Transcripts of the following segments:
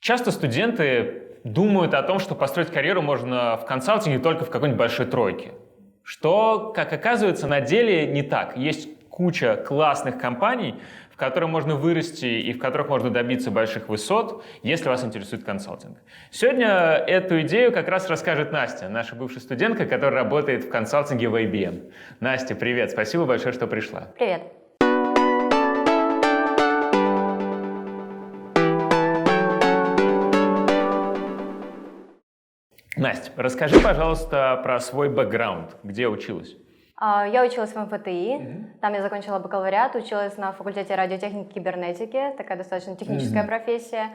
Часто студенты думают о том, что построить карьеру можно в консалтинге только в какой-нибудь большой тройке. Что, как оказывается, на деле не так. Есть куча классных компаний, в которых можно вырасти и в которых можно добиться больших высот, если вас интересует консалтинг. Сегодня эту идею как раз расскажет Настя, наша бывшая студентка, которая работает в консалтинге в IBM. Настя, привет, спасибо большое, что пришла. Привет. Настя, расскажи, пожалуйста, про свой бэкграунд. Где училась? Я училась в МФТИ, там я закончила бакалавриат, училась на факультете радиотехники и кибернетики, такая достаточно техническая профессия.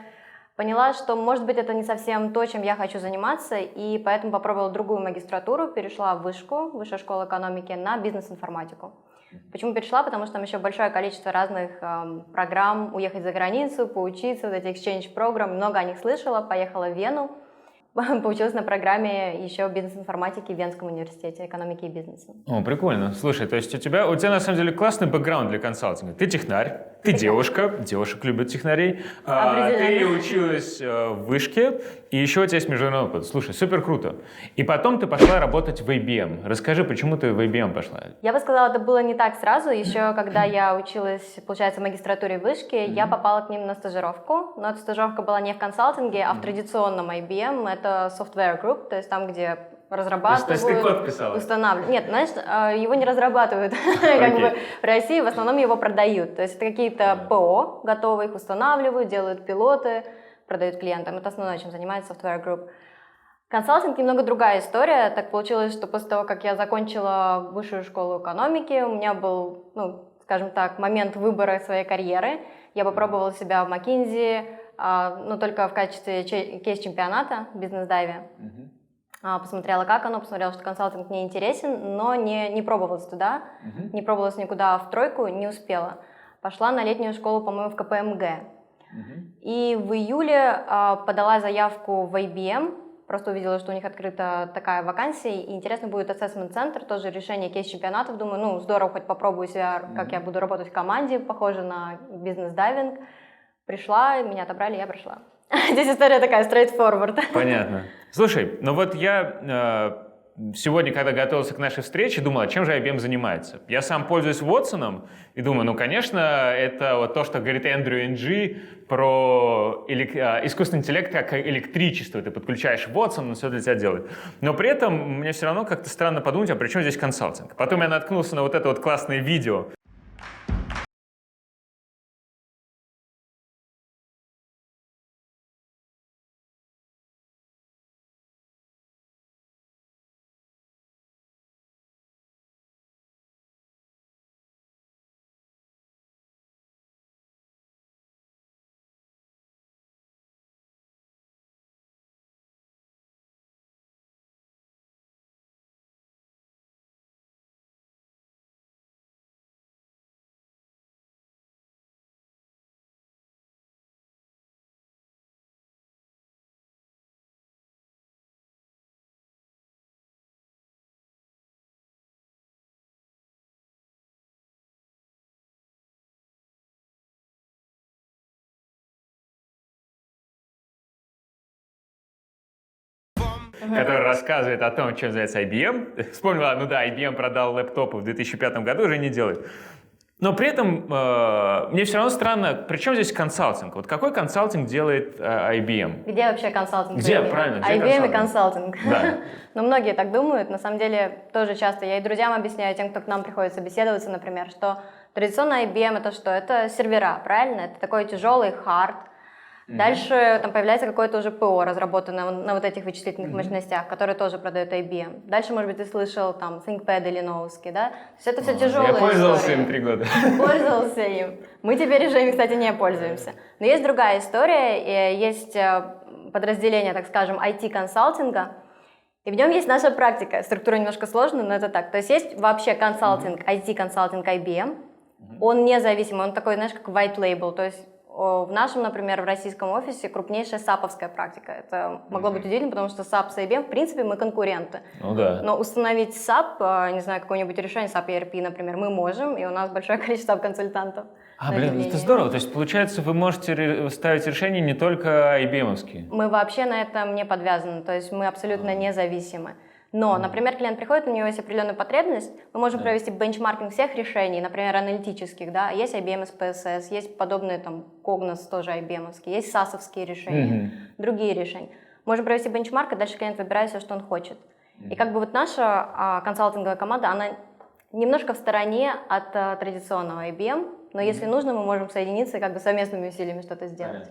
Поняла, что, может быть, это не совсем то, чем я хочу заниматься, и поэтому попробовала другую магистратуру, перешла в вышку, Высшая школа экономики, на бизнес-информатику. Почему перешла? Потому что там еще большое количество разных программ, уехать за границу, поучиться, вот эти exchange программ, много о них слышала, поехала в Вену. Поучилась на программе еще бизнес-информатики в Венском университете экономики и бизнеса. О, прикольно. Слушай, то есть у тебя на самом деле классный бэкграунд для консалтинга. Ты технарь, ты девушка, девушек любят технарей. Ты училась в вышке, и еще у тебя есть международный опыт. Слушай, супер круто. И потом ты пошла работать в IBM. Расскажи, почему ты в IBM пошла? Я бы сказала, это было не так сразу. Еще когда я училась, получается, в магистратуре вышки, я попала к ним на стажировку. Но эта стажировка была не в консалтинге, а в традиционном IBM. Это software group, то есть там, где разрабатывают, то есть ты код писала? Устанавливают. Нет, знаешь, его не разрабатывают как бы в России, в основном его продают. То есть это какие-то ПО готовые, их устанавливают, делают пилоты, продают клиентам. Это основное, чем занимается software group. Консалтинг немного другая история. Так получилось, что после того, как я закончила высшую школу экономики, у меня был, скажем так, момент выбора своей карьеры. Я попробовала себя в McKinsey, но только в качестве кейс-чемпионата в бизнес-дайве. Посмотрела, как оно, посмотрела, что консалтинг мне интересен, но не пробовалась туда, не пробовалась никуда в тройку, не успела. Пошла на летнюю школу, по-моему, в КПМГ. И в июле подала заявку в IBM, просто увидела, что у них открыта такая вакансия, и интересно будет ассессмент-центр, тоже решение кейс-чемпионатов. Думаю, здорово, хоть попробую себя, как я буду работать в команде, похоже на бизнес-дайвинг. Пришла, меня отобрали, я прошла. Здесь история такая, straightforward. Понятно. Слушай, я сегодня, когда готовился к нашей встрече, думал, чем же IBM занимается. Я сам пользуюсь Watson и думаю, конечно, это вот то, что говорит Эндрю Ng про искусственный интеллект как электричество. Ты подключаешь Watson, он все для тебя делает. Но при этом мне все равно как-то странно подумать, а при чем здесь консалтинг? Потом я наткнулся на вот это вот классное видео. Который рассказывает о том, чем занимается IBM. Вспомнила, IBM продал лэптопы в 2005 году, уже не делает. Но при этом мне все равно странно, при чем здесь консалтинг? Вот какой консалтинг делает IBM? Где вообще консалтинг? Где, правильно? Где IBM и консалтинг. Да. Но многие так думают. На самом деле, тоже часто я и друзьям объясняю, тем, кто к нам приходит собеседоваться, например, что традиционно IBM это что? Это сервера, правильно? Это такой тяжелый хард. Дальше там появляется какое-то уже ПО, разработанное на вот этих вычислительных мощностях, которые тоже продает IBM. Дальше, может быть, ты слышал там ThinkPad или Nosky, да? То есть это все тяжелые Я пользовался истории. им 3 года. Пользовался им. Мы теперь уже ими, кстати, не пользуемся. Но есть другая история, есть подразделение, так скажем, IT-консалтинга, и в нем есть наша практика. Структура немножко сложная, но это так. То есть есть вообще консалтинг, IT-консалтинг IBM. Он независимый, он такой, знаешь, как white label, то есть в нашем, например, в российском офисе крупнейшая саповская практика. Это могло быть удивительно, потому что SAP с IBM, в принципе, мы конкуренты. Да. Но установить SAP, не знаю, какое-нибудь решение, SAP ERP, например, мы можем, и у нас большое количество SAP-консультантов. на Блин, удивление. это здорово. То есть, получается, вы можете ставить решения не только IBM-овские. Мы вообще на этом не подвязаны, то есть мы абсолютно независимы. Но, например, клиент приходит, у него есть определенная потребность, мы можем провести бенчмаркинг всех решений, например, аналитических, да, есть IBM SPSS, есть подобные там Cognos, тоже IBM-овские, есть SaaS-овские решения, другие решения. Можем провести бенчмарк, и дальше клиент выбирает все, что он хочет. И как бы вот наша консалтинговая команда, она немножко в стороне от традиционного IBM, но если нужно, мы можем соединиться и как бы совместными усилиями что-то сделать.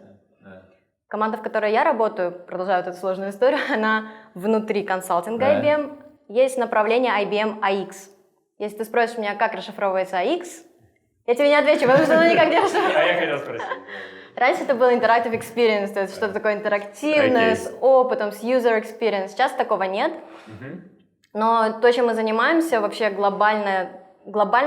Команда, в которой я работаю, продолжаю вот эту сложную историю, она внутри консалтинга IBM. Есть направление IBM AX. Если ты спросишь меня, как расшифровывается AX, я тебе не отвечу, потому что оно никак не расшифровывается. А я хотел спросить. Раньше это был interactive experience, то есть что-то такое интерактивное, с опытом, с user experience. Сейчас такого нет. Но то, чем мы занимаемся, вообще глобально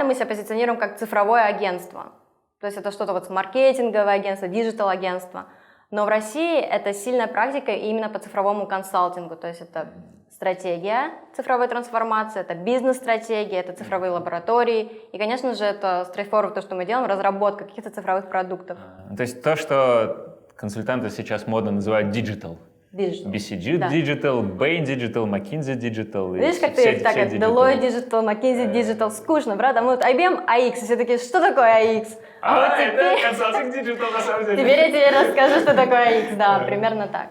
мы себя позиционируем как цифровое агентство. То есть это что-то вот маркетинговое агентство, диджитал-агентство. Но в России это сильная практика именно по цифровому консалтингу. То есть это стратегия цифровой трансформации, это бизнес-стратегия, это цифровые лаборатории. И, конечно же, это straightforward, то, что мы делаем, разработка каких-то цифровых продуктов. То есть то, что консультанты сейчас модно называют digital. Digital. BCG Да. Digital, Bain Digital, McKinsey Digital. Видишь, как ты так, Deloitte Digital, McKinsey Digital, скучно, правда? Мы вот IBM AX, и все такие, что такое AX? А вот это консалтинг Digital на самом деле. Теперь я тебе расскажу, что такое AX, да, примерно так.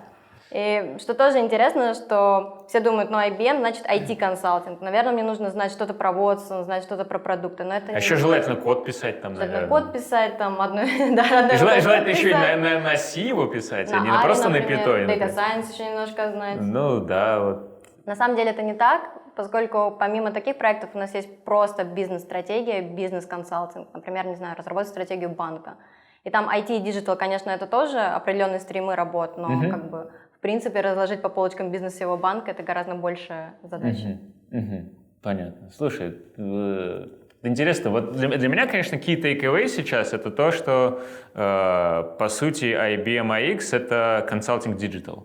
И что тоже интересно, что все думают, ну IBM, значит IT-консалтинг. Наверное, мне нужно знать что-то про Watson, знать что-то про продукты, но это А не еще желательно код писать там, наверное. код писать, там, Желательно еще и на C его писать, а не просто на Python. Data Science еще немножко знать. Ну да, вот. На самом деле это не так, поскольку помимо таких проектов у нас есть просто бизнес-стратегия, бизнес-консалтинг. Например, не знаю, разработать стратегию банка. И там IT и диджитал, конечно, это тоже определенные стримы работ, но как бы в принципе разложить по полочкам бизнес всего банка это гораздо большая задача. Понятно. Слушай, интересно, вот для меня, конечно, key takeaway сейчас это то, что по сути IBM AX это консалтинг digital.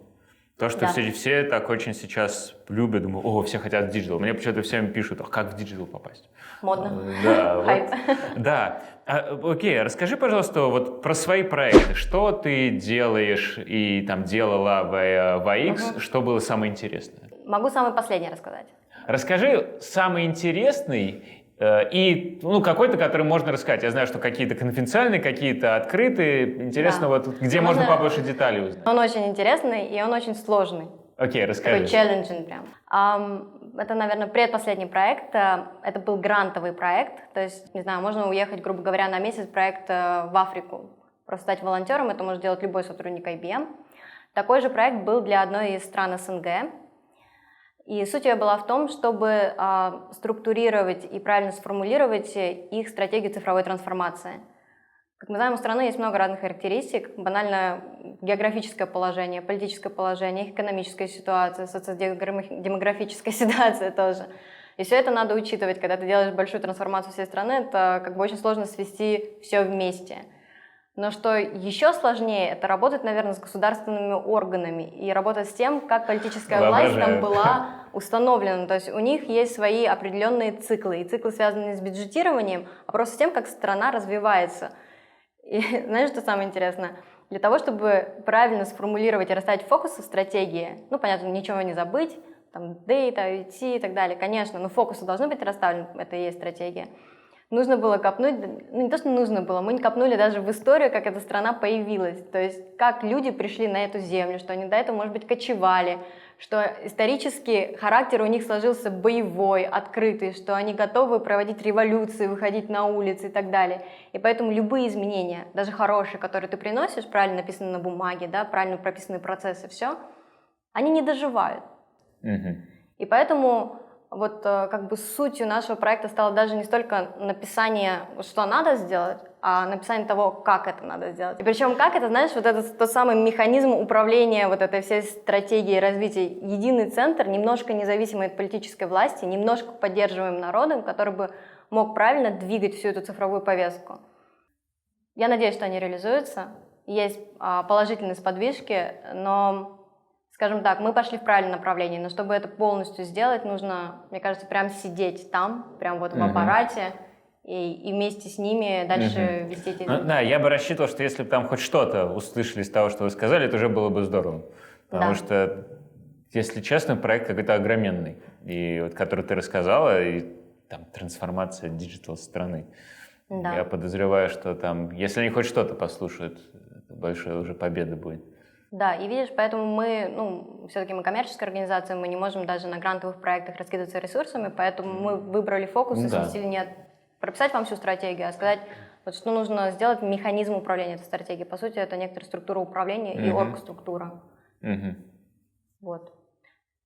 То, что все так очень сейчас любят, думаю, все хотят в диджитал. Мне почему-то всем пишут, как в диджитал попасть. Модно. Да, Хайп. Да. Окей, расскажи, пожалуйста, вот про свои проекты. Что ты делаешь и там делала в AX, что было самое интересное? Могу самый последний рассказать. Расскажи самый интересный и какой-то, который можно рассказать. Я знаю, что какие-то конфиденциальные, какие-то открытые. Интересно, вот где можно побольше деталей узнать. Он очень интересный и он очень сложный. Окей, расскажи. Такой challenging прям. Это, наверное, предпоследний проект. Это был грантовый проект. То есть, не знаю, можно уехать, грубо говоря, на месяц проект в Африку. Просто стать волонтером, это может делать любой сотрудник IBM. Такой же проект был для одной из стран СНГ. И суть ее была в том, чтобы структурировать и правильно сформулировать их стратегию цифровой трансформации. Как мы знаем, у страны есть много разных характеристик. Банально географическое положение, политическое положение, экономическая ситуация, социодемографическая ситуация тоже. И все это надо учитывать. Когда ты делаешь большую трансформацию всей страны, это как бы очень сложно свести все вместе. Но что еще сложнее, это работать, наверное, с государственными органами и работать с тем, как политическая власть там была установлена. То есть у них есть свои определенные циклы, и циклы связаны не с бюджетированием, а просто с тем, как страна развивается. И знаешь, что самое интересное? Для того, чтобы правильно сформулировать и расставить фокусы в стратегии, понятно, ничего не забыть, там, data, IT и так далее, конечно, но фокусы должны быть расставлены, это и есть стратегия. Нужно было копнуть, не то, что нужно было, мы не копнули даже в историю, как эта страна появилась, то есть как люди пришли на эту землю, что они до этого, может быть, кочевали, что исторически характер у них сложился боевой, открытый, что они готовы проводить революции, выходить на улицы и так далее. И поэтому любые изменения, даже хорошие, которые ты приносишь, правильно написанные на бумаге, да, правильно прописанные процессы, все, они не доживают. И поэтому вот как бы сутью нашего проекта стало даже не столько написание, что надо сделать, а написание того, как это надо сделать. И причем как это, знаешь, вот этот тот самый механизм управления вот этой всей стратегией развития. Единый центр, немножко независимый от политической власти, немножко поддерживаем народом, который бы мог правильно двигать всю эту цифровую повестку. Я надеюсь, что они реализуются. Есть положительные сподвижки, но... Скажем так, мы пошли в правильном направлении, но чтобы это полностью сделать, нужно, мне кажется, прям сидеть там, прям вот в аппарате и вместе с ними дальше вести эти... Ну, да, я бы рассчитывал, что если бы там хоть что-то услышали из того, что вы сказали, это уже было бы здорово. Потому что, если честно, проект какой-то огроменный, и вот, который ты рассказала, и там трансформация диджитал страны. Да. Я подозреваю, что там, если они хоть что-то послушают, это большая уже победа будет. Да, и видишь, поэтому мы, все-таки мы коммерческая организация, мы не можем даже на грантовых проектах раскидываться ресурсами, поэтому мы выбрали фокус и сместили не прописать вам всю стратегию, а сказать, вот что нужно сделать механизм управления этой стратегией. По сути, это некоторая структура управления и оргструктура. Вот.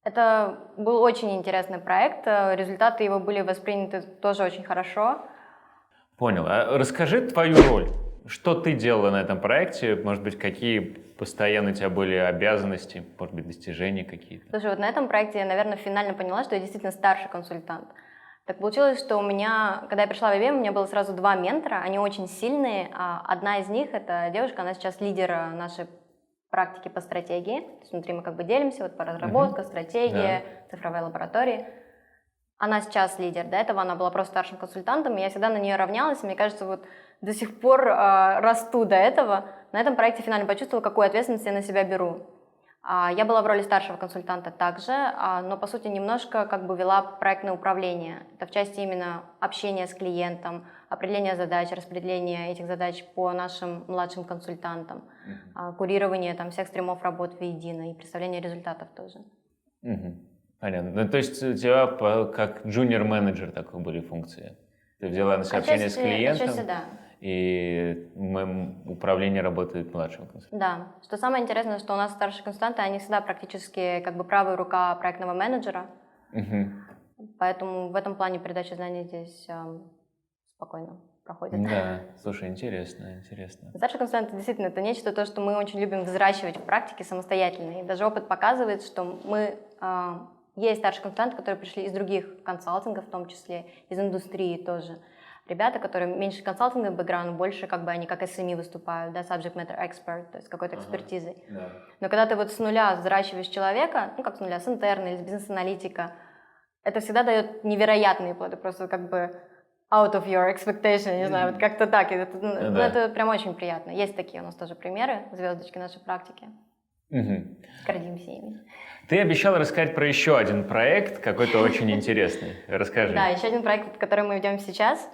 Это был очень интересный проект, результаты его были восприняты тоже очень хорошо. Понял. А расскажи твою роль. Что ты делала на этом проекте? Может быть, какие постоянно у тебя были обязанности, может быть, достижения какие-то? Слушай, вот на этом проекте я, наверное, финально поняла, что я действительно старший консультант. Так получилось, что у меня, когда я пришла в IBM, у меня было сразу 2 ментора, они очень сильные. Одна из них, это девушка, она сейчас лидер нашей практики по стратегии. То есть внутри мы как бы делимся, вот по разработке, стратегия, цифровой лаборатории. Она сейчас лидер, до этого она была просто старшим консультантом, и я всегда на нее равнялась, и мне кажется, вот до сих пор расту до этого. На этом проекте финально почувствовала, какую ответственность я на себя беру. Я была в роли старшего консультанта также, но по сути немножко как бы вела проектное управление. Это в части именно общения с клиентом, определения задач, распределения этих задач по нашим младшим консультантам, курирование там всех стримов работ воедино и представление результатов тоже. Понятно. Ну, то есть у тебя как джуниор-менеджер такой были функции? Ты взяла на себя общение с клиентом, и управление работает младшим консультантом. Да. Что самое интересное, что у нас старшие консультанты, они всегда практически как бы правая рука проектного менеджера. Поэтому в этом плане передача знаний здесь спокойно проходит. Да, слушай, интересно. Старший консультант действительно это нечто, то, что мы очень любим взращивать в практике самостоятельно. И даже опыт показывает, что есть старшие консультанты, которые пришли из других консалтингов, в том числе из индустрии тоже. Ребята, которые меньше консалтинговый бэкграунд, больше как бы они как SME выступают, да, subject matter expert, то есть какой-то экспертизой. Но когда ты вот с нуля взращиваешь человека, как с нуля, с интерна или с бизнес-аналитика, это всегда дает невероятные плоды, просто как бы out of your expectation, не знаю, вот как-то так. Это прям очень приятно. Есть такие у нас тоже примеры, звездочки нашей практики. Гордимся ими. Ты обещала рассказать про еще один проект, какой-то очень интересный. Расскажи. Да, еще один проект, который мы ведем сейчас.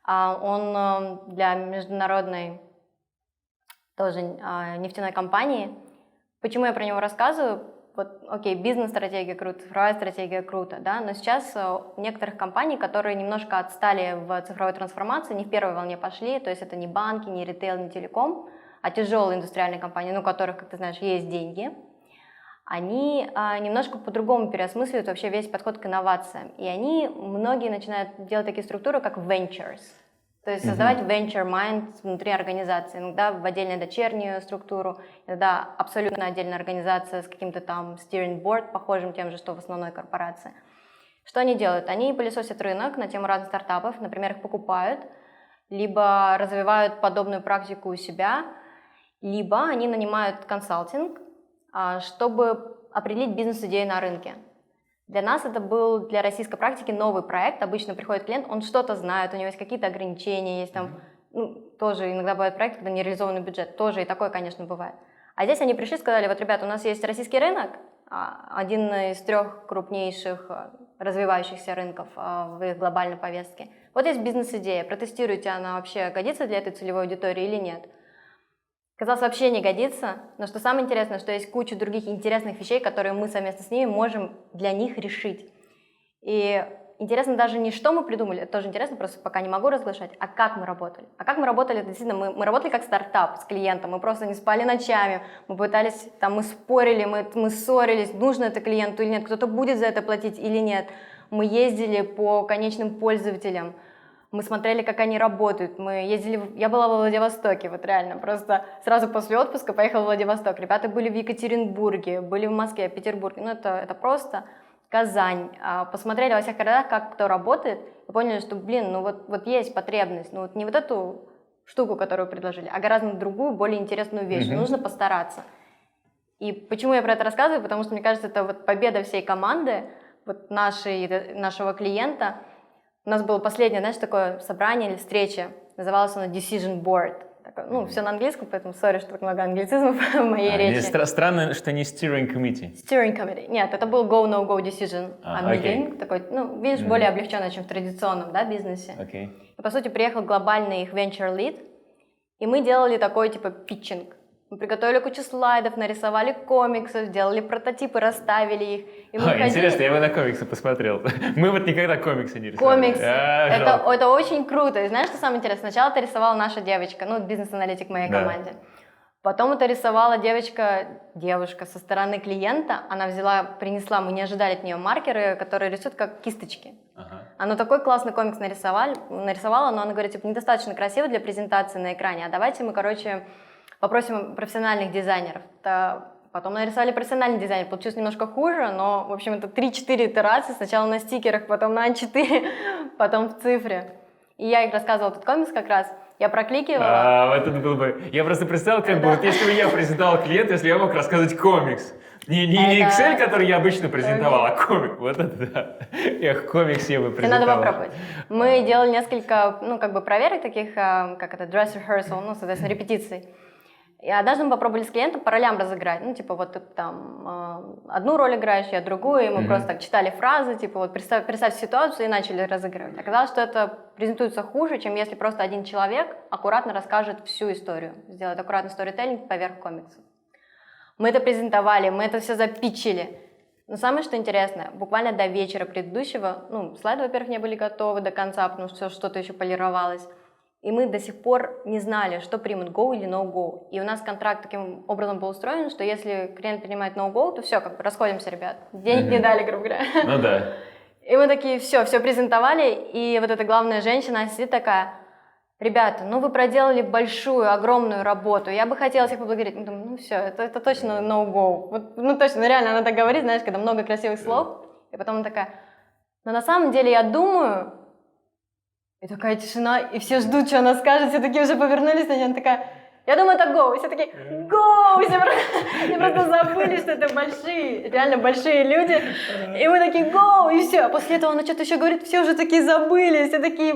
Он для международной тоже нефтяной компании. Почему я про него рассказываю? Вот, окей, бизнес-стратегия круто, цифровая стратегия круто, да, но сейчас у некоторых компаний, которые немножко отстали в цифровой трансформации, не в первой волне пошли, то есть это не банки, не ритейл, не телеком, а тяжелые индустриальные компании, у которых, как ты знаешь, есть деньги, они немножко по-другому переосмысливают вообще весь подход к инновациям. И многие начинают делать такие структуры, как ventures. То есть создавать venture mind внутри организации. Иногда в отдельную дочернюю структуру, иногда абсолютно отдельная организация с каким-то там steering board, похожим тем же, что в основной корпорации. Что они делают? Они пылесосят рынок на тему разных стартапов, например, их покупают, либо развивают подобную практику у себя, либо они нанимают консалтинг, чтобы определить бизнес-идею на рынке. Для нас это был для российской практики новый проект. Обычно приходит клиент, он что-то знает, у него есть какие-то ограничения, есть там, тоже иногда бывает проект, когда нереализованный бюджет, тоже и такое, конечно, бывает. А здесь они пришли и сказали, вот, ребята, у нас есть российский рынок, один из 3 крупнейших развивающихся рынков в их глобальной повестке. Вот есть бизнес-идея, протестируйте, она вообще годится для этой целевой аудитории или нет. Казалось, вообще не годится, но что самое интересное, что есть куча других интересных вещей, которые мы совместно с ними можем для них решить. И интересно даже не что мы придумали, это тоже интересно, просто пока не могу разглашать, а как мы работали. А как мы работали, это действительно, мы работали как стартап с клиентом, мы просто не спали ночами, мы пытались, мы спорили, мы ссорились, нужно это клиенту или нет, кто-то будет за это платить или нет. Мы ездили по конечным пользователям, мы смотрели, как они работают, я была во Владивостоке, вот реально, просто сразу после отпуска поехала в Владивосток, ребята были в Екатеринбурге, были в Москве, Петербурге, это просто Казань, посмотрели во всех городах, как кто работает, и поняли, что, вот есть потребность, не вот эту штуку, которую предложили, а гораздо другую, более интересную вещь, нужно постараться. И почему я про это рассказываю, потому что, мне кажется, это вот победа всей команды, вот нашего клиента. У нас было последнее, знаешь, такое собрание или встреча. Называлось оно Decision Board. Ну, все на английском, поэтому сори, что так много англицизмов в моей речи. Странно, что не steering committee. Steering committee. Нет, это был go-no-go decision meeting. Такой, ну, видишь, более облегченный, чем в традиционном, да, бизнесе. И, по сути, приехал глобальный их venture lead, и мы делали такой, типа, питчинг. Мы приготовили кучу слайдов, нарисовали комиксов, сделали прототипы, расставили их. И мы интересно, я бы на комиксы посмотрел. Мы вот никогда комиксы не рисовали. Комиксы. Это очень круто. И знаешь, что самое интересное? Сначала это рисовала наша девочка, ну, бизнес-аналитик в моей команде. Потом это рисовала девушка со стороны клиента. Она принесла, мы не ожидали от нее маркеры, которые рисуют как кисточки. Она такой классный комикс нарисовала, но она говорит, типа, недостаточно красиво для презентации на экране, а давайте мы, попросим профессиональных дизайнеров. Потом нарисовали профессиональный дизайн, получилось немножко хуже, но, в общем, это 3-4 итерации, сначала на стикерах, потом на А4, потом в цифре. И я их рассказывала, этот комикс как раз, я прокликивала. Это было бы... Я просто представил, как бы, вот если бы я презентовал клиенту, если я мог рассказывать комикс. Не Excel, который я обычно презентовал, а комикс. Вот это да. Комикс я бы презентовал. Надо попробовать. Мы делали несколько, проверок таких, как это, dress rehearsal, соответственно, репетиций. И однажды мы попробовали с клиентом по ролям разыграть. Вот ты там одну роль играешь, я другую, и мы просто так читали фразы, представь ситуацию и начали разыгрывать. Оказалось, что это презентуется хуже, чем если просто один человек аккуратно расскажет всю историю, сделает аккуратный сторителлинг поверх комикса. Мы это презентовали, мы это все запитчили. Но самое, что интересное, буквально до вечера предыдущего, слайды, во-первых, не были готовы до конца, потому что что-то еще полировалось. И мы до сих пор не знали, что примут go или no go. И у нас контракт таким образом был устроен, что если клиент принимает no go, то все, расходимся, ребят. Денег не дали, грубо говоря. Ну да. И мы такие, все презентовали, и вот эта главная женщина, она сидит такая, ребята, вы проделали большую, огромную работу, я бы хотела всех поблагодарить. Мы думаем, все, это точно no go. Точно, реально, она так говорит, знаешь, когда много красивых слов. И потом она такая, но на самом деле я думаю... И такая тишина, и все ждут, что она скажет, все такие уже повернулись на нее, она такая, я думаю, это go, и все такие, go, все просто забыли, что это реально большие люди, и мы такие, go, и все, а после этого она что-то еще говорит, все уже такие забыли, все такие,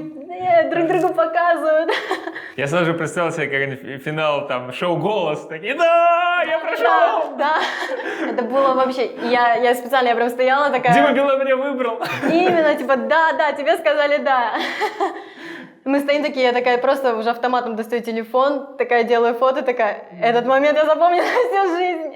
друг другу показывают. Я сразу же представил себе как финал там шоу «Голос», такие, да, я прошел! Да, это было вообще, я специально, я прям стояла такая. Дима Билан меня выбрал. Именно, да, тебе сказали да. Мы стоим такие, я такая просто уже автоматом достаю телефон, такая делаю фото, такая, этот момент я запомню на всю жизнь.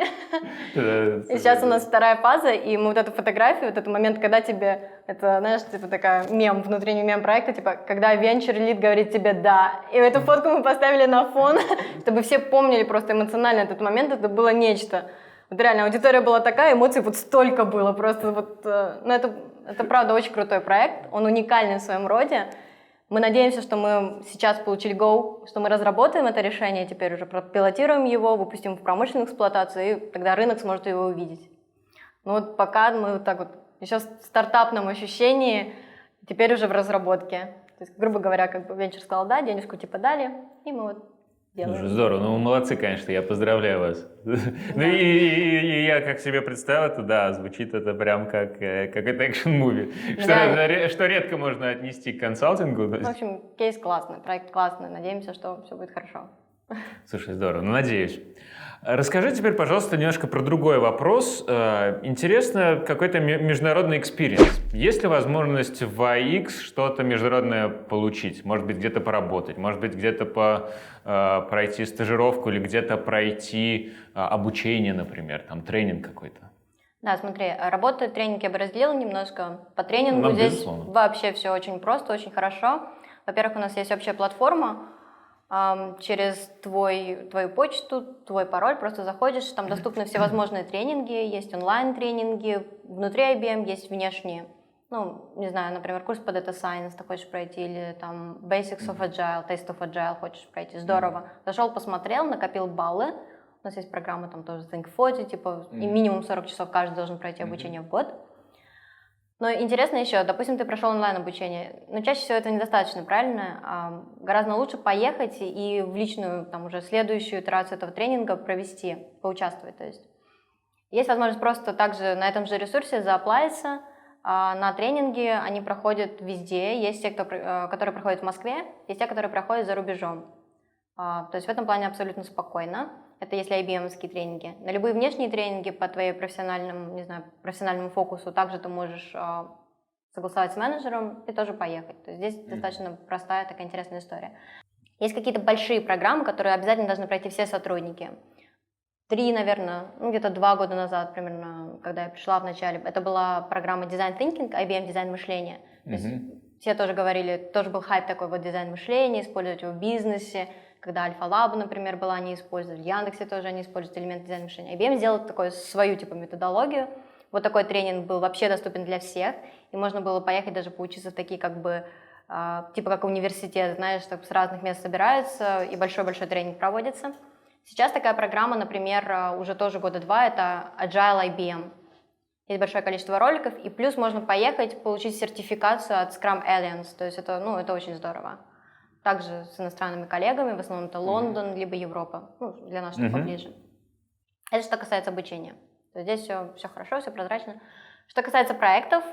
И сейчас у нас вторая фаза, и мы вот эту фотографию, вот этот момент, когда тебе, это, знаешь, такая внутренний мем проекта, когда venture lead говорит тебе «да». И эту фотку мы поставили на фон, чтобы все помнили просто эмоционально этот момент, это было нечто. Вот реально, аудитория была такая, эмоций столько было, просто это правда очень крутой проект, он уникальный в своем роде. Мы надеемся, что мы сейчас получили go, что мы разработаем это решение, теперь уже пилотируем его, выпустим в промышленную эксплуатацию, и тогда рынок сможет его увидеть. Пока мы еще в стартапном ощущении, теперь уже в разработке. То есть, грубо говоря, венчур сказал да, денежку дали, и мы делаем. Здорово, молодцы, конечно, я поздравляю вас. И я как себе представил, это да, звучит это прям как это экшн-муви, что редко можно отнести к консалтингу. В общем, кейс классный, проект классный, надеемся, что все будет хорошо. Слушай, здорово, надеюсь. Расскажи теперь, пожалуйста, немножко про другой вопрос. Интересно, какой-то международный экспириенс. Есть ли возможность в AX что-то международное получить? Может быть, где-то поработать, может быть, где-то пройти стажировку или где-то пройти обучение, например, тренинг какой-то? Да, смотри, работа, тренинг я бы разделила немножко. По тренингу здесь вообще все очень просто, очень хорошо. Во-первых, у нас есть общая платформа. Через твою почту, твой пароль, просто заходишь, там доступны всевозможные тренинги, есть онлайн-тренинги, внутри IBM есть внешние, не знаю, например, курс по Data Science ты хочешь пройти, или там Basics of Agile, Taste of Agile хочешь пройти, здорово. Зашел, посмотрел, накопил баллы, у нас есть программа там тоже Think 40, и минимум 40 часов каждый должен пройти обучение в год. Но интересно еще, допустим, ты прошел онлайн-обучение, но чаще всего это недостаточно, правильно? Гораздо лучше поехать и в личную, уже следующую итерацию этого тренинга поучаствовать. То есть возможность просто также на этом же ресурсе зааплайиться, На тренинги они проходят везде. Есть те, которые проходят в Москве, есть те, которые проходят за рубежом. То есть в этом плане абсолютно спокойно. Это если IBM-овские тренинги. На любые внешние тренинги по твоей профессиональному фокусу также ты можешь согласовать с менеджером и тоже поехать. То есть здесь достаточно простая такая интересная история. Есть какие-то большие программы, которые обязательно должны пройти все сотрудники. 3, наверное, где-то 2 года назад примерно, когда я пришла в начале, это была программа Design Thinking, IBM Дизайн мышления. То есть все тоже говорили, тоже был хайп такой вот дизайн мышления, использовать его в бизнесе. Когда Альфа-Лаба, например, была, они использовали, в Яндексе тоже они используют элементы дизайна мышления. IBM сделал такую свою методологию. Вот такой тренинг был вообще доступен для всех, и можно было поехать даже поучиться в такие как университет, знаешь, с разных мест собираются, и большой-большой тренинг проводится. Сейчас такая программа, например, уже тоже года 2, это Agile IBM. Есть большое количество роликов, и плюс можно поехать, получить сертификацию от Scrum Alliance, то есть это очень здорово. Также с иностранными коллегами, в основном это Лондон, либо Европа, для нас что поближе. Это что касается обучения. То есть здесь все хорошо, все прозрачно. Что касается проектов,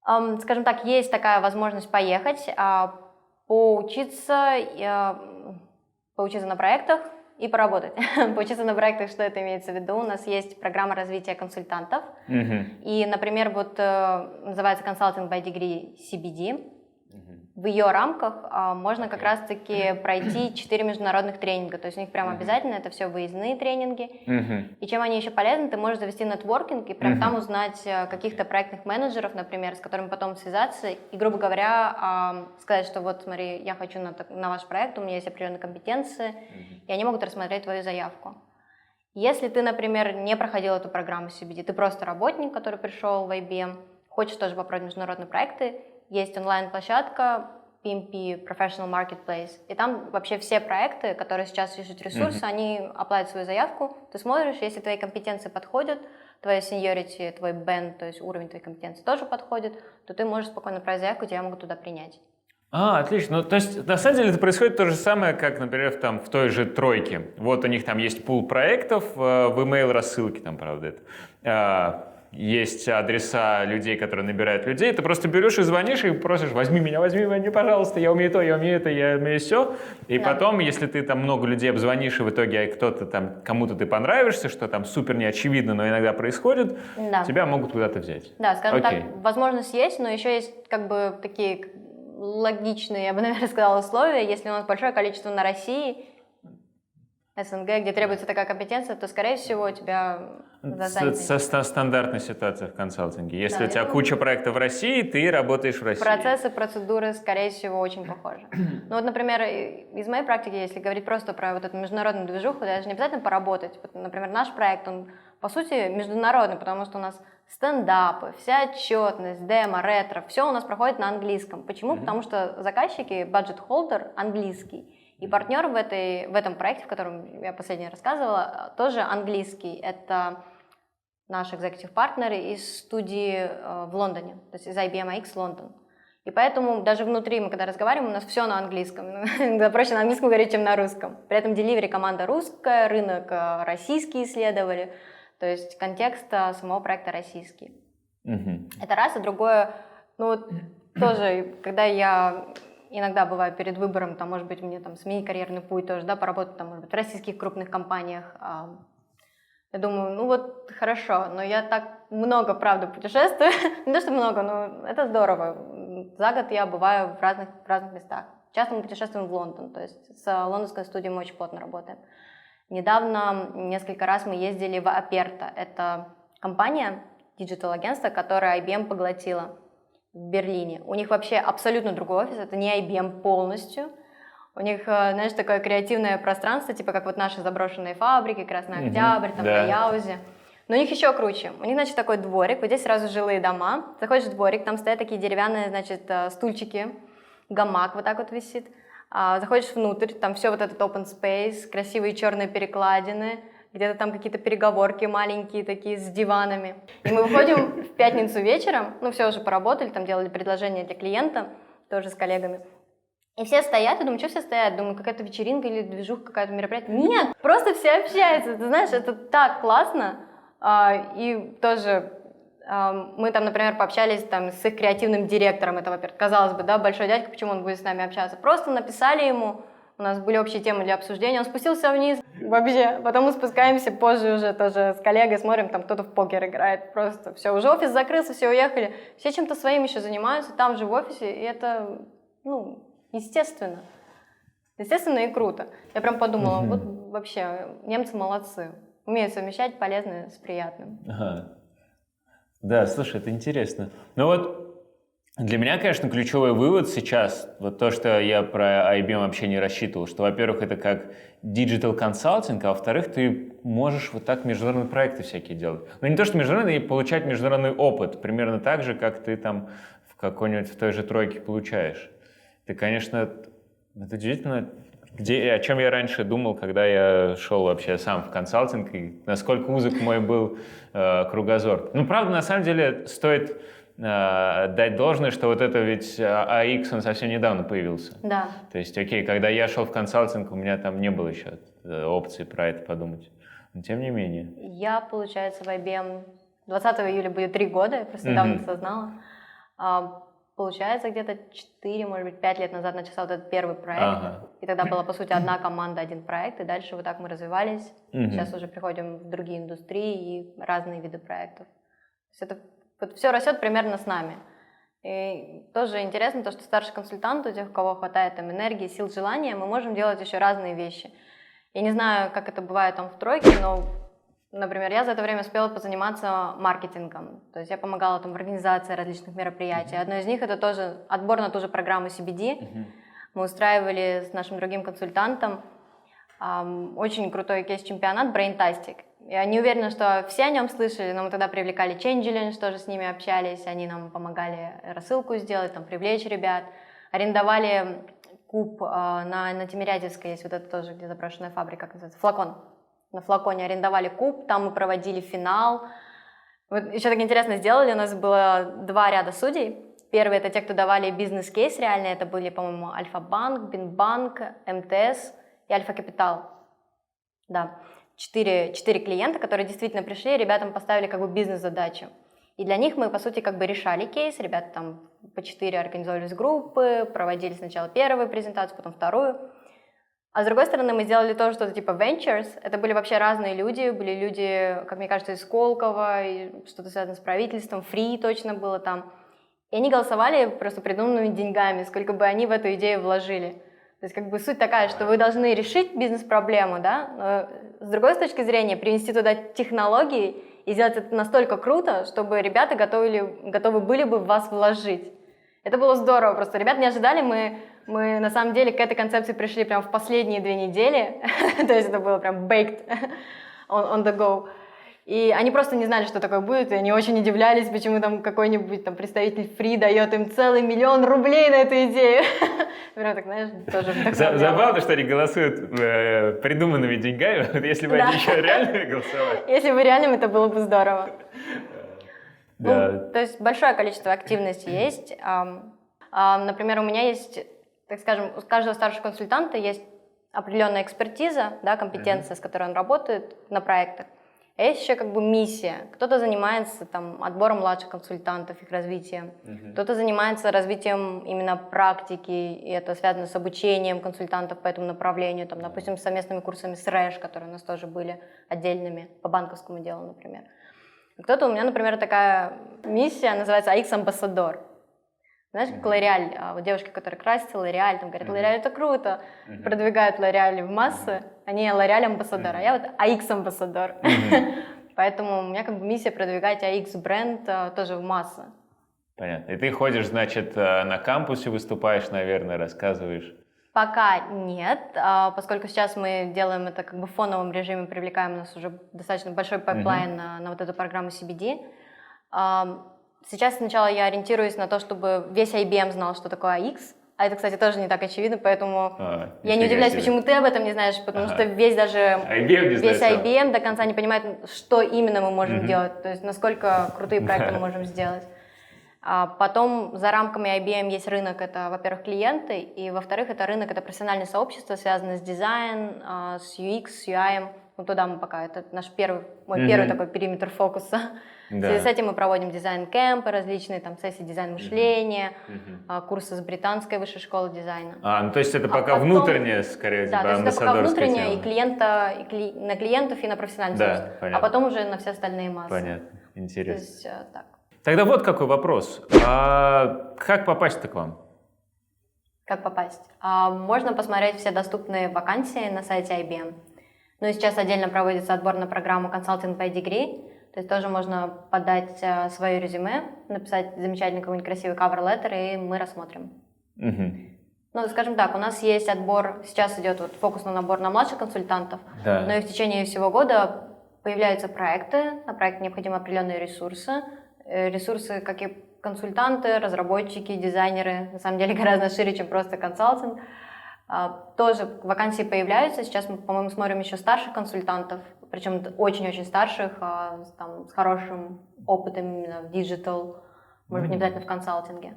скажем так, есть такая возможность поехать, поучиться на проектах и поработать. Поучиться на проектах, что это имеется в виду? У нас есть программа развития консультантов. И, например, называется Consulting by Degree CBD. В ее рамках можно как раз-таки пройти 4 международных тренинга. То есть у них прям обязательно это все выездные тренинги. И чем они еще полезны, ты можешь завести нетворкинг и прям там узнать каких-то проектных менеджеров, например, с которыми потом связаться и, грубо говоря, сказать, что вот смотри, я хочу на ваш проект, у меня есть определенные компетенции, и они могут рассмотреть твою заявку. Если ты, например, не проходил эту программу CBD, ты просто работник, который пришел в IBM, хочешь тоже попробовать международные проекты, есть онлайн-площадка PMP, Professional Marketplace, и там вообще все проекты, которые сейчас ищут ресурсы, они оплатят свою заявку, ты смотришь, если твои компетенции подходят, твоя seniority, твой band, то есть уровень твоей компетенции тоже подходит, то ты можешь спокойно отправить заявку, тебя могут туда принять. Отлично. То есть, на самом деле, это происходит то же самое, как, например, в той же тройке. Вот у них там есть пул проектов в email рассылке, там, правда, это. Есть адреса людей, которые набирают людей, ты просто берешь и звонишь и просишь: возьми меня, пожалуйста, я умею то, я умею это, я умею все. И потом, если ты там много людей обзвонишь, и в итоге кому-то ты понравишься, что там супер неочевидно, но иногда происходит, тебя могут куда-то взять. Да, скажем так, возможность есть, но еще есть такие логичные, я бы, наверное, сказала, условия. Если у нас большое количество на России, СНГ, где требуется такая компетенция, то, скорее всего, у тебя стандартная ситуация в консалтинге. Если у тебя куча проектов в России, ты работаешь в России. Процессы, процедуры, скорее всего, очень похожи. Например, из моей практики, если говорить просто про эту международную движуху, даже не обязательно поработать. Например, наш проект, он, по сути, международный, потому что у нас стендапы, вся отчетность, демо, ретро, все у нас проходит на английском. Почему? Потому что заказчики, budget-holder английский. И партнер в этом проекте, в котором я последнее рассказывала, тоже английский. Это наш executive партнер из студии в Лондоне, то есть из IBM X London. И поэтому даже внутри мы, когда разговариваем, у нас все на английском. Проще на английском говорить, чем на русском. При этом delivery команда русская, рынок российский исследовали. То есть контекст самого проекта российский. Это раз, и другое, тоже, когда я иногда бываю перед выбором, может быть, мне сменить карьерный путь тоже, поработать, может быть, в российских крупных компаниях. Я думаю, хорошо, но я так много, правда, путешествую. Не то, что много, но это здорово. За год я бываю в разных местах. Часто мы путешествуем в Лондон, то есть с лондонской студией мы очень плотно работаем. Недавно, несколько раз мы ездили в Аперто. Это компания, диджитал-агентство, которое IBM поглотила в Берлине. У них вообще абсолютно другой офис, это не IBM полностью. У них, знаешь, такое креативное пространство, типа как наши заброшенные фабрики, Красный Октябрь, на Яузе. Но у них еще круче. У них, такой дворик, вот здесь сразу жилые дома. Заходишь в дворик, там стоят такие деревянные, стульчики, гамак вот так висит. Заходишь внутрь, там все этот open space, красивые черные перекладины, где-то там какие-то переговорки маленькие такие с диванами. И мы выходим в пятницу вечером, все уже поработали, там делали предложения для клиента, тоже с коллегами. И все стоят, я думаю, что все стоят? Думаю, какая-то вечеринка или движуха, какое-то мероприятие. Нет, просто все общаются, ты знаешь, это так классно. И тоже Мы там, например, пообщались там с их креативным директором, это, во-первых, казалось бы, да, большой дядька, почему он будет с нами общаться? Просто написали ему, у нас были общие темы для обсуждения, он спустился вниз вообще, потом мы спускаемся позже уже тоже с коллегой, смотрим, там кто-то в покер играет, просто все, уже офис закрылся, все уехали, все чем-то своим еще занимаются, там же в офисе, и это, ну, естественно и круто. Я прям подумала, вот вообще немцы молодцы, умеют совмещать полезное с приятным. Ага. Да, слушай, это интересно. Ну вот для меня, конечно, ключевой вывод сейчас, вот то, что я про IBM вообще не рассчитывал, что, во-первых, это как digital consulting, а во-вторых, ты можешь вот так международные проекты всякие делать. Но не то, что международные, и получать международный опыт, примерно так же, как ты там в какой-нибудь в той же тройке получаешь. Ты, конечно, это удивительно, о чем я раньше думал, когда я шел вообще сам в консалтинг, и насколько узок мой был кругозор. Ну, правда, на самом деле, стоит дать должное, что вот это ведь AX, он совсем недавно появился. Да. То есть, окей, когда я шел в консалтинг, у меня там не было еще опции про это подумать. Но тем не менее. Я, получается, в IBM 20 июля будет 3 года, я просто недавно осознала. Получается, где-то 4, может быть, 5 лет назад начался вот этот первый проект. И тогда была, по сути, одна команда, один проект, и дальше вот так мы развивались. Сейчас уже приходим в другие индустрии и разные виды проектов. То есть это вот все растет примерно с нами. И тоже интересно то, что старший консультант, у тех, у кого хватает там энергии, сил, желания, мы можем делать еще разные вещи. Я не знаю, как это бывает там в тройке, но, например, я за это время успела позаниматься маркетингом. То есть я помогала там в организации различных мероприятий. Одно из них это тоже отбор на ту же программу CBD. Мы устраивали с нашим другим консультантом очень крутой кейс-чемпионат Braintastic. Я не уверена, что все о нем слышали, но мы тогда привлекали Changeling, тоже с ними общались, они нам помогали рассылку сделать, там, привлечь ребят, арендовали куб на Тимирязевской, есть вот это тоже, где заброшенная фабрика, как называется, флакон. На флаконе арендовали куб, там мы проводили финал. Вот еще так интересно сделали, у нас было 2 ряда судей. Первый — это те, кто давали бизнес-кейс реальный, это были, по-моему, Альфа-банк, Бинбанк, МТС и Альфа-Капитал. Да. 4 клиента, которые действительно пришли, ребятам поставили как бы бизнес-задачу. И для них мы, по сути, как бы решали кейс, ребята там по 4 организовывались группы, проводили сначала первую презентацию, потом вторую. А с другой стороны, мы сделали тоже что-то типа ventures. Это были вообще разные люди, были люди, как мне кажется, из Сколково, и что-то связано с правительством, Free точно было там. И они голосовали просто придуманными деньгами, сколько бы они в эту идею вложили. То есть как бы суть такая, что вы должны решить бизнес-проблему, да, но с другой точки зрения привнести туда технологии и сделать это настолько круто, чтобы ребята готовы были бы в вас вложить. Это было здорово, просто ребят не ожидали, мы на самом деле к этой концепции пришли прям в последние 2 недели, то есть это было прям baked on the go. И они просто не знали, что такое будет, и они очень удивлялись, почему там какой-нибудь там представитель Free дает им целый 1 000 000 рублей на эту идею. Прям так, знаешь, тоже вдохновляло. Забавно, что они голосуют придуманными деньгами, если бы они еще реально голосовали. Если бы реально, это было бы здорово. Да. Ну, то есть большое количество активности есть. Например, у меня есть, так скажем, у каждого старшего консультанта есть определенная экспертиза, да, компетенция, с которой он работает на проектах. А есть еще как бы миссия. Кто-то занимается там отбором младших консультантов, их развитием. Кто-то занимается развитием именно практики, и это связано с обучением консультантов по этому направлению. Там, допустим, с совместными курсами с РЭШ, которые у нас тоже были отдельными, по банковскому делу, например. Кто-то у меня, например, такая миссия, называется AX-амбассадор. Знаешь, как L'Oréal, вот девушки, которые красятся, L'Oréal, там говорят, L'Oréal это круто, продвигают L'Oréal в массы, они L'Oréal амбассадор, а я вот AX амбассадор. Поэтому у меня как бы миссия продвигать AX бренд тоже в массы. Понятно. И ты ходишь, значит, на кампусе выступаешь, наверное, рассказываешь? Пока нет, поскольку сейчас мы делаем это как бы в фоновом режиме, привлекаем, у нас уже достаточно большой пайплайн на вот эту программу CBD. Сейчас сначала я ориентируюсь на то, чтобы весь IBM знал, что такое AX. А это, кстати, тоже не так очевидно, поэтому я не удивляюсь, почему ты об этом не знаешь, потому что весь IBM до конца не понимает, что именно мы можем делать, то есть насколько крутые проекты мы можем сделать. Потом за рамками IBM есть рынок, это, во-первых, клиенты, и, во-вторых, это рынок, это профессиональное сообщество, связанное с дизайном, с UX, с UI. Вот туда мы пока, это мой первый такой периметр фокуса. В связи с этим мы проводим дизайн-кемпы различные, там сессии дизайн-мышления, курсы с британской высшей школы дизайна. Ну то есть это пока потом, внутреннее, скорее, да, то есть это пока внутреннее на клиентов и на профессиональных да, а потом уже на все остальные массы. Понятно, интересно. То есть, так. Тогда вот какой вопрос. Как попасть-то к вам? Как попасть? Можно посмотреть все доступные вакансии на сайте IBM. Ну и сейчас отдельно проводится отбор на программу Consulting by Degree. То есть тоже можно подать свое резюме, написать замечательный какой-нибудь красивый cover letter, и мы рассмотрим. Ну, скажем так, у нас есть отбор, сейчас идет вот фокус на набор на младших консультантов, но и в течение всего года появляются проекты, на проект необходимы определенные ресурсы. Ресурсы, как и консультанты, разработчики, дизайнеры, на самом деле гораздо шире, чем просто консалтинг. Тоже вакансии появляются. Сейчас мы, по-моему, смотрим еще старших консультантов, причем очень-очень старших, там, с хорошим опытом именно в диджитал, может быть, не обязательно в консалтинге.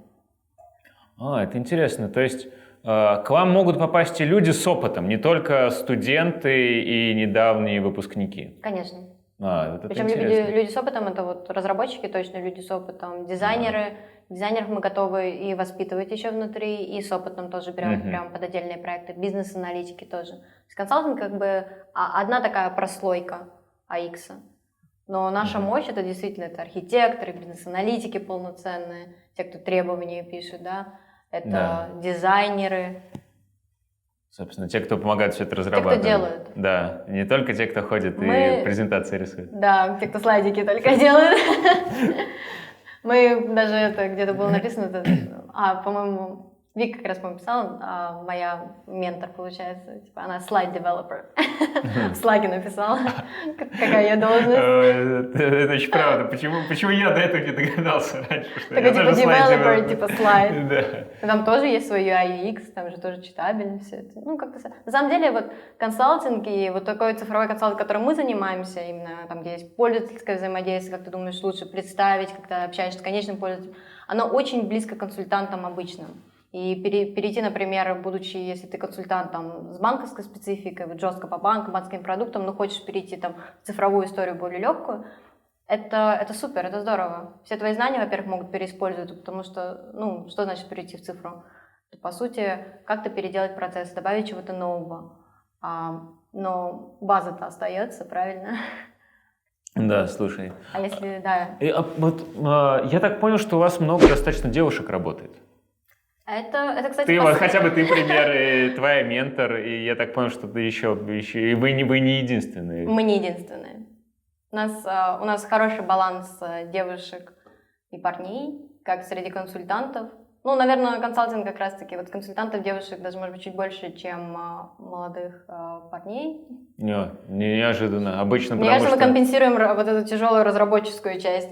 Это интересно. То есть к вам могут попасть и люди с опытом, не только студенты и недавние выпускники? Конечно. Причем люди с опытом — это вот разработчики, точно люди с опытом, дизайнеры. Дизайнеров мы готовы и воспитывать еще внутри, и с опытом тоже берем прям под отдельные проекты, бизнес-аналитики тоже. Консалтинг как бы одна такая прослойка AX. Но наша мощь — это действительно это архитекторы, бизнес-аналитики полноценные, те, кто требования пишет, да, это дизайнеры. Собственно, те, кто помогает все это разрабатывать. Те, кто делают. Да, не только те, кто ходит и презентации рисует. Да, те, кто слайдики только делают. Мы даже это где-то было написано, по-моему, Вика как раз писала, моя ментор, получается, типа, она слайд-девелопер. В Slack написала, какая я должность. Это очень правда. Почему я до этого не догадался раньше? Такой типа девелопер, типа слайд. Там тоже есть свой UI UX, там же тоже читабельно все это. Ну, как-то... На самом деле, вот консалтинг и вот такой цифровой консалтинг, которым мы занимаемся, именно там, где есть пользовательское взаимодействие, как ты думаешь, лучше представить, как ты общаешься с конечным пользователем, оно очень близко к консультантам обычным. И перейти, например, будучи, если ты консультант там, с банковской спецификой, вот, жестко по банкам, банковским продуктам, но хочешь перейти там, в цифровую историю более легкую, это супер, это здорово. Все твои знания, во-первых, могут переиспользовать, потому что, ну, что значит перейти в цифру? По сути, как-то переделать процесс, добавить чего-то нового. Но база-то остается, правильно? Да, слушай. А если, да. Я так понял, что у вас много достаточно девушек работает. Это, кстати, хотя бы ты пример, и твоя ментор, и я так понял, что ты еще и вы не единственные. Мы не единственные. У нас хороший баланс девушек и парней, как среди консультантов. Ну, наверное, консалтинг как раз-таки, вот консультантов девушек даже, может быть, чуть больше, чем молодых парней. Неожиданно. Обычно, Мне кажется, мы компенсируем вот эту тяжелую разработческую часть.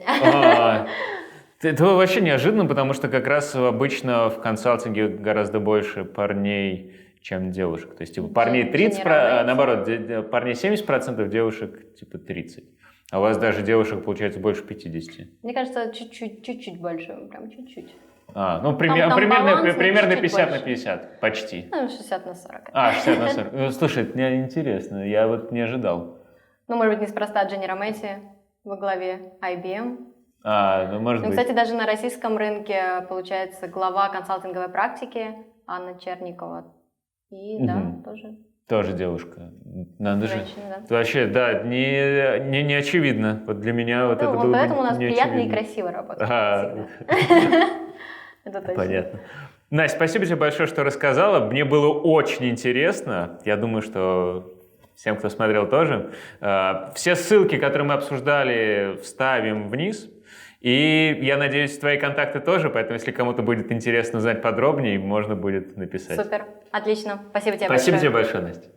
Это вообще неожиданно, потому что как раз обычно в консалтинге гораздо больше парней, чем девушек. То есть, типа, парней 30%, наоборот, парней 70%, девушек, типа, 30%. А у вас даже девушек, получается, больше 50%. Мне кажется, чуть-чуть больше, прям чуть-чуть. Примерно 50 на 50, почти. 60 на 40. 60 на 40. Слушай, это мне интересно, я вот не ожидал. Ну, может быть, неспроста Дженни Ромети во главе IBM. Может быть. Кстати, даже на российском рынке, получается, глава консалтинговой практики Анна Черникова. И, тоже. Тоже девушка. Надо Женщина, же. Да. Вообще, да, не очевидно. Вот для меня вот это было поэтому у нас приятно и красиво работать. Это точно. Понятно. Настя, спасибо тебе большое, что рассказала. Мне было очень интересно. Я думаю, что всем, кто смотрел, тоже. Все ссылки, которые мы обсуждали, вставим вниз. И я надеюсь, твои контакты тоже, поэтому если кому-то будет интересно узнать подробнее, можно будет написать. Супер, отлично. Спасибо тебе большое. Спасибо тебе большое, Настя.